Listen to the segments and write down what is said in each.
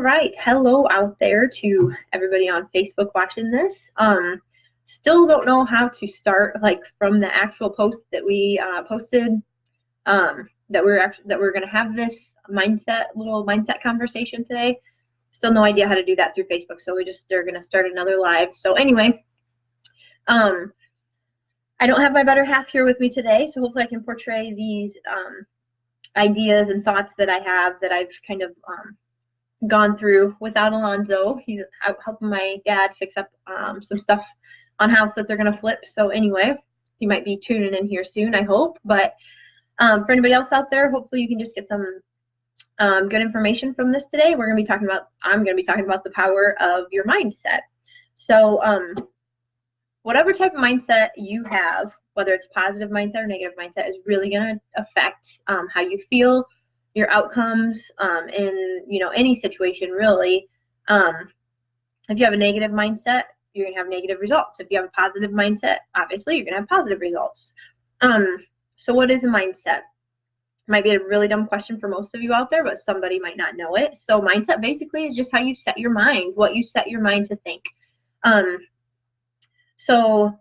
right, hello out there to everybody on Facebook watching this. Still don't know how to start like from the actual post that we posted. That we're gonna have this little mindset conversation today. Still no idea how to do that through Facebook, so they're gonna start another live. So anyway, I don't have my better half here with me today, so hopefully I can portray these ideas and thoughts that I have that I've kind of gone through without Alonzo. He's out helping my dad fix up some stuff on house that they're gonna flip. So anyway, he might be tuning in here soon, I hope. But for anybody else out there, hopefully you can just get some good information from this today. I'm gonna be talking about the power of your mindset. So whatever type of mindset you have, whether it's positive mindset or negative mindset, is really gonna affect how you feel, your outcomes in any situation really. If you have a negative mindset, you're gonna have negative results. If you have a positive mindset, obviously you're gonna have positive results. So what is a mindset? Might be a really dumb question for most of you out there, but somebody might not know it. So mindset basically is just how you set your mind, what you set your mind to think. So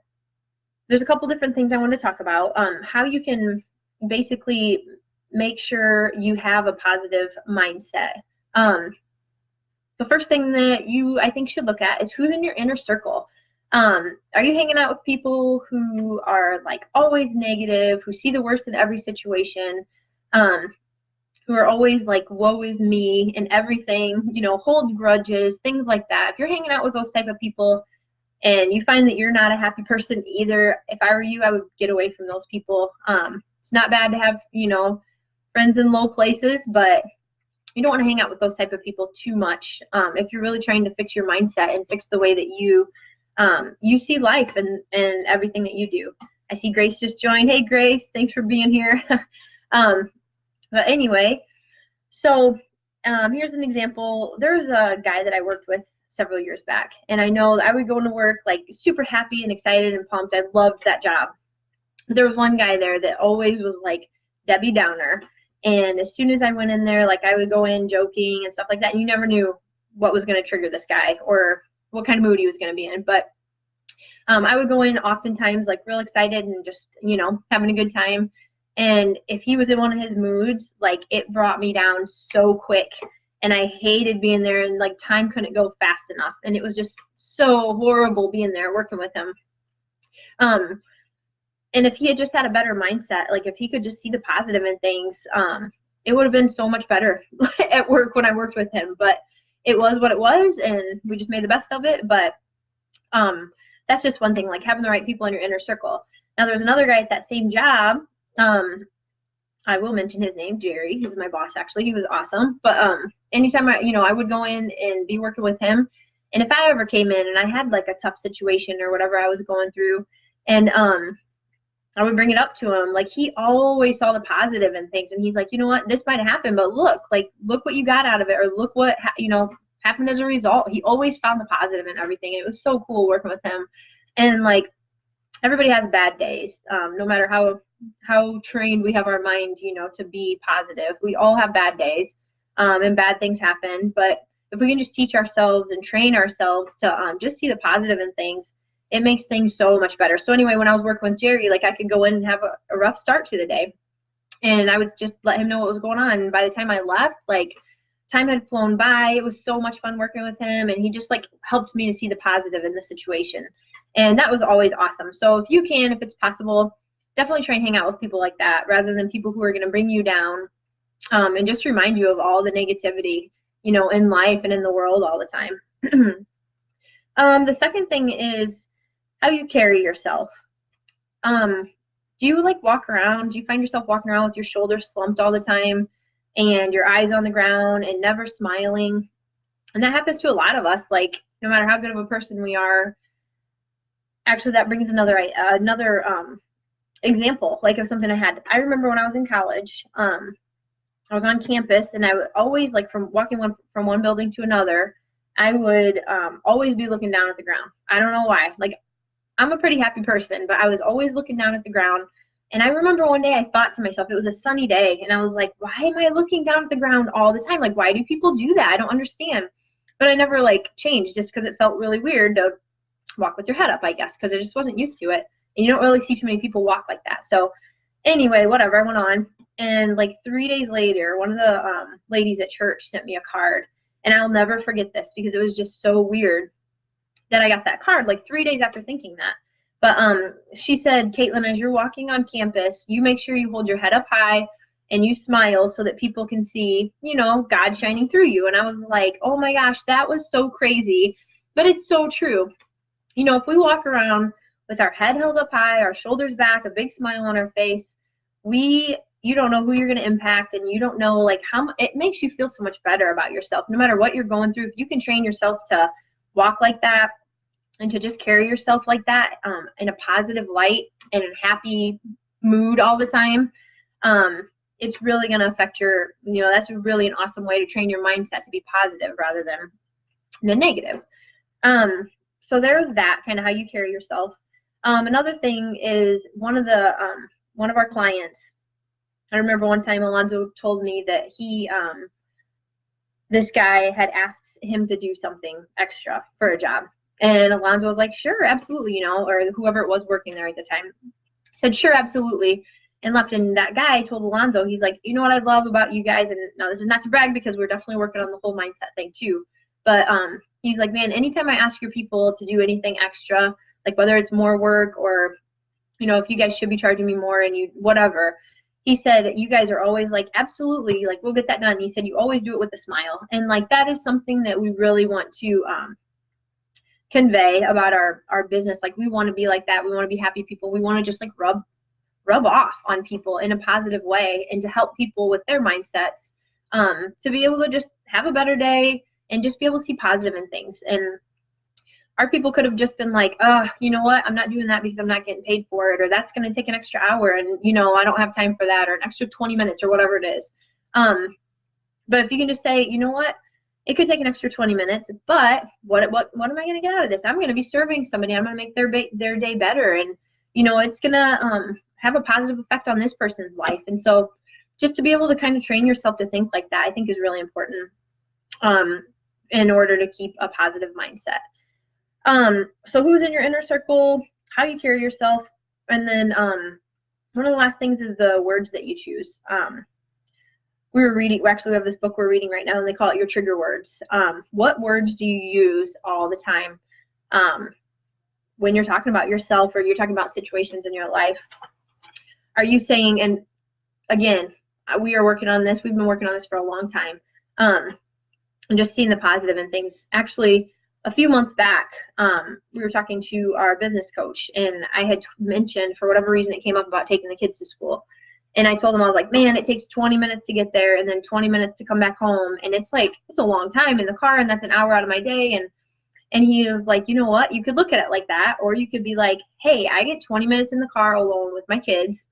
there's a couple different things I want to talk about. How you can basically make sure you have a positive mindset. The first thing that I think should look at is who's in your inner circle. Are you hanging out with people who are like always negative, who see the worst in every situation, who are always like woe is me and everything, hold grudges, things like that? If you're hanging out with those type of people and you find that you're not a happy person either, if I were you, I would get away from those people. It's not bad to have friends in low places, but you don't want to hang out with those type of people too much if you're really trying to fix your mindset and fix the way that you see life and everything that you do. I see Grace just joined. Hey Grace, thanks for being here. But anyway, so here's an example. There's a guy that I worked with several years back, and I know I would go into work like super happy and excited and pumped. I loved that job. There was one guy there that always was like Debbie Downer, and as soon as I went in there, like I would go in joking and stuff like that, and you never knew what was going to trigger this guy or what kind of mood he was going to be in. But I would go in oftentimes like real excited and just having a good time, and if he was in one of his moods, like it brought me down so quick, and I hated being there, and like time couldn't go fast enough, and it was just so horrible being there working with him. And if he had just had a better mindset, like if he could just see the positive in things, it would have been so much better at work when I worked with him. But it was what it was, and we just made the best of it. But that's just one thing, like having the right people in your inner circle. Now there's another guy at that same job. I will mention his name, Jerry. He's my boss, actually. He was awesome. But anytime I would go in and be working with him, and if I ever came in and I had like a tough situation or whatever I was going through, and I would bring it up to him, like he always saw the positive in things, and he's like, you know what, this might have happened, but look what you got out of it, or look what happened as a result. He always found the positive in everything. It was so cool working with him. And like everybody has bad days, no matter how trained we have our mind to be positive. We all have bad days, and bad things happen. But if we can just teach ourselves and train ourselves to just see the positive in things, it makes things so much better. So anyway, when I was working with Jerry, like I could go in and have a rough start to the day, and I would just let him know what was going on. And by the time I left, like time had flown by. It was so much fun working with him, and he just like helped me to see the positive in the situation. And that was always awesome. So if it's possible, definitely try and hang out with people like that rather than people who are going to bring you down and just remind you of all the negativity, in life and in the world all the time. The second thing is how you carry yourself. Do you like walk around? Do you find yourself walking around with your shoulders slumped all the time and your eyes on the ground and never smiling? And that happens to a lot of us, like no matter how good of a person we are. Actually, that brings another example, like of something I remember when I was in college, I was on campus, and I would always, like from walking from one building to another, I would always be looking down at the ground. I don't know why. Like I'm a pretty happy person, but I was always looking down at the ground. And I remember one day I thought to myself, it was a sunny day, and I was like, why am I looking down at the ground all the time? Like, why do people do that? I don't understand. but I never like changed just because it felt really weird to walk with your head up, I guess, because I just wasn't used to it. And you don't really see too many people walk like that. So anyway, whatever, I went on. And like 3 days later, one of the ladies at church sent me a card. And I'll never forget this because it was just so weird that I got that card like 3 days after thinking that. But she said, Caitlin, as you're walking on campus, you make sure you hold your head up high and you smile so that people can see, you know, God shining through you. And I was like, oh my gosh, that was so crazy. But it's so true. You know, if we walk around with our head held up high, our shoulders back, a big smile on our face, you don't know who you're going to impact, and you don't know like how it makes you feel so much better about yourself no matter what you're going through. If you can train yourself to walk like that and to just carry yourself like that in a positive light and in a happy mood all the time, it's really going to affect your, you know, that's really an awesome way to train your mindset to be positive rather than the negative. So there's that, kind of how you carry yourself. Another thing is one of our clients, I remember one time Alonzo told me that this guy had asked him to do something extra for a job. And Alonzo was like, sure, absolutely, you know, or whoever it was working there at the time said, sure, absolutely, and left. And that guy told Alonzo, he's like, you know what I love about you guys, and now this is not to brag because we're definitely working on the whole mindset thing too, but he's like, man, anytime I ask your people to do anything extra, like whether it's more work or, you know, if you guys should be charging me more and you whatever, he said, you guys are always like, absolutely, like we'll get that done. He said, you always do it with a smile. And like that is something that we really want to convey about our business. Like we want to be like that. We want to be happy people. We want to just like rub off on people in a positive way and to help people with their mindsets, to be able to just have a better day and just be able to see positive in things. And our people could have just been like, you know what, I'm not doing that because I'm not getting paid for it, or that's going to take an extra hour and, you know, I don't have time for that, or an extra 20 minutes or whatever it is. But if you can just say, you know what, it could take an extra 20 minutes, but what am I going to get out of this? I'm going to be serving somebody. I'm going to make their day better. And, you know, it's going to have a positive effect on this person's life. And so just to be able to kind of train yourself to think like that, I think is really important in order to keep a positive mindset. So who's in your inner circle, how you carry yourself, and then one of the last things is the words that you choose. We actually have this book we're reading right now, and they call it your trigger words. What words do you use all the time when you're talking about yourself or you're talking about situations in your life? Are you saying, and again, we are working on this, we've been working on this for a long time, and just seeing the positive in things. Actually, a few months back, we were talking to our business coach, and I had mentioned, for whatever reason, it came up about taking the kids to school. And I told him, I was like, man, it takes 20 minutes to get there and then 20 minutes to come back home. And it's like, it's a long time in the car, and that's an hour out of my day. And he was like, you know what, you could look at it like that, or you could be like, hey, I get 20 minutes in the car alone with my kids,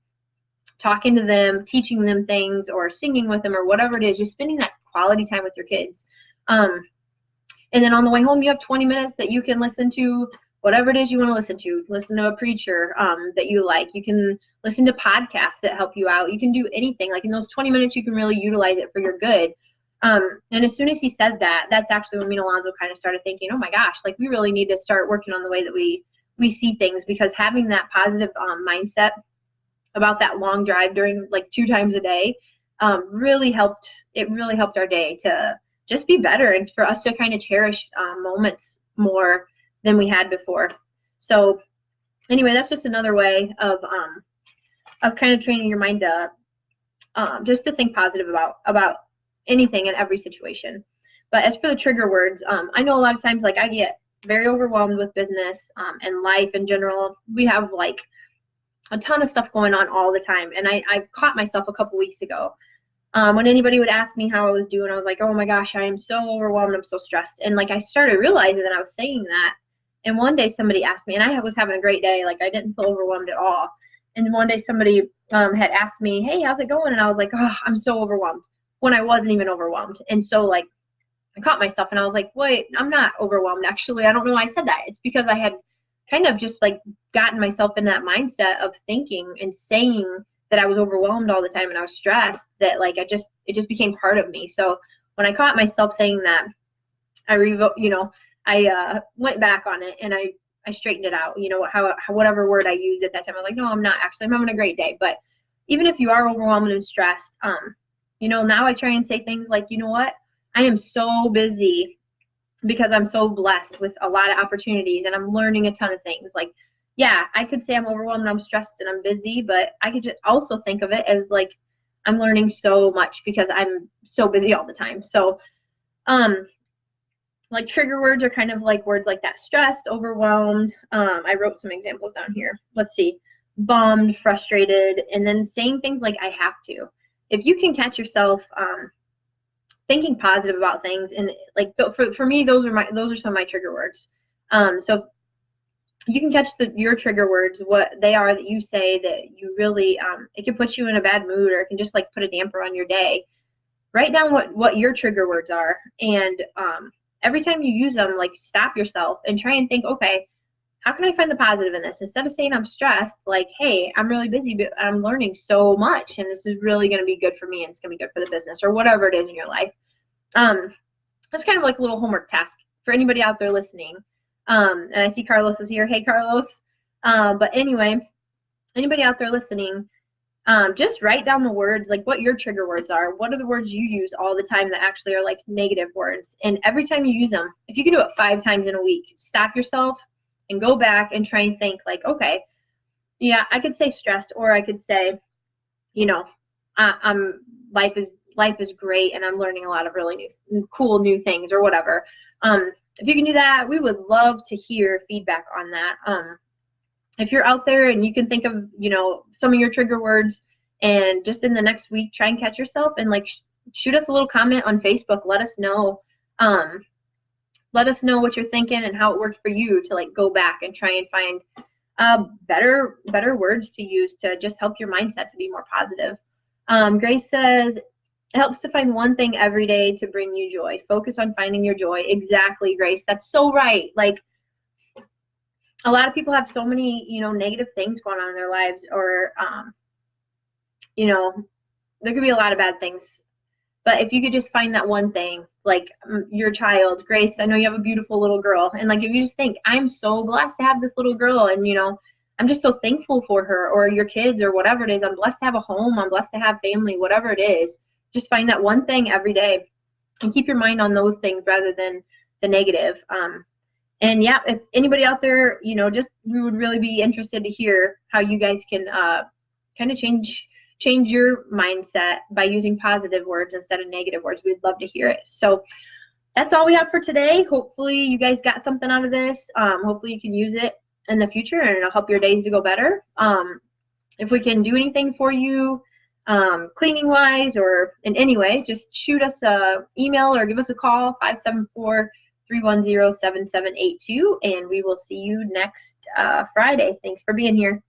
talking to them, teaching them things, or singing with them, or whatever it is, just spending that quality time with your kids. And then on the way home, you have 20 minutes that you can listen to whatever it is you want to listen to. Listen to a preacher that you like. You can listen to podcasts that help you out. You can do anything. Like in those 20 minutes, you can really utilize it for your good. And as soon as he said that, that's actually when me and Alonzo kind of started thinking, oh my gosh, like we really need to start working on the way that we see things, because having that positive mindset about that long drive during like 2 times a day really helped our day to just be better, and for us to kind of cherish moments more than we had before. So anyway, that's just another way of kind of training your mind to just to think positive about anything in every situation. But as for the trigger words, I know a lot of times, like I get very overwhelmed with business and life in general. We have like a ton of stuff going on all the time, and I caught myself a couple weeks ago. When anybody would ask me how I was doing, I was like, oh my gosh, I am so overwhelmed, I'm so stressed. And like I started realizing that I was saying that. And one day somebody asked me, and I was having a great day, like I didn't feel overwhelmed at all. And one day somebody had asked me, hey, how's it going? And I was like, oh, I'm so overwhelmed, when I wasn't even overwhelmed. And so like I caught myself and I was like, wait, I'm not overwhelmed. Actually, I don't know why I said that. It's because I had kind of just like gotten myself in that mindset of thinking and saying that I was overwhelmed all the time and I was stressed, that like it just became part of me. So when I caught myself saying that, I went back on it and I straightened it out. How whatever word I used at that time, I was like, no, I'm not actually. I'm having a great day. But even if you are overwhelmed and stressed, now I try and say things like, you know what, I am so busy because I'm so blessed with a lot of opportunities and I'm learning a ton of things. Like, yeah, I could say I'm overwhelmed and I'm stressed and I'm busy, but I could just also think of it as like I'm learning so much because I'm so busy all the time. So, like trigger words are kind of like words like that: stressed, overwhelmed. I wrote some examples down here. Let's see: bummed, frustrated, and then saying things like I have to. If you can catch yourself thinking positive about things, and like for me, those are some of my trigger words. So you can catch your trigger words, what they are that you say that you really it can put you in a bad mood, or it can just like put a damper on your day. Write down what your trigger words are, and every time you use them, like stop yourself and try and think, okay, how can I find the positive in this? Instead of saying I'm stressed, like, hey, I'm really busy, but I'm learning so much, and this is really going to be good for me, and it's going to be good for the business, or whatever it is in your life. That's kind of like a little homework task for anybody out there listening. And I see Carlos is here. Hey, Carlos. But anyway, anybody out there listening, just write down the words, like what your trigger words are. What are the words you use all the time that actually are like negative words? And every time you use them, if you can do it 5 times in a week, stop yourself and go back and try and think like, okay, yeah, I could say stressed, or I could say, life is great and I'm learning a lot of really cool new things, or whatever. If you can do that, we would love to hear feedback on that. If you're out there and you can think of, some of your trigger words, and just in the next week, try and catch yourself and like shoot us a little comment on Facebook. Let us know. Let us know what you're thinking and how it worked for you to like go back and try and find better words to use to just help your mindset to be more positive. Grace says, it helps to find one thing every day to bring you joy. Focus on finding your joy. Exactly, Grace. That's so right. Like, a lot of people have so many, negative things going on in their lives, or, there could be a lot of bad things. But if you could just find that one thing, like your child, Grace, I know you have a beautiful little girl. And like, if you just think, I'm so blessed to have this little girl, and, I'm just so thankful for her, or your kids, or whatever it is. I'm blessed to have a home. I'm blessed to have family, whatever it is. Just find that one thing every day and keep your mind on those things rather than the negative. And yeah, if anybody out there, we would really be interested to hear how you guys can kind of change your mindset by using positive words instead of negative words. We'd love to hear it. So that's all we have for today. Hopefully you guys got something out of this. Hopefully you can use it in the future and it'll help your days to go better. If we can do anything for you, cleaning wise or in any way, just shoot us a email or give us a call, 574-310-7782, and we will see you next Friday. Thanks for being here.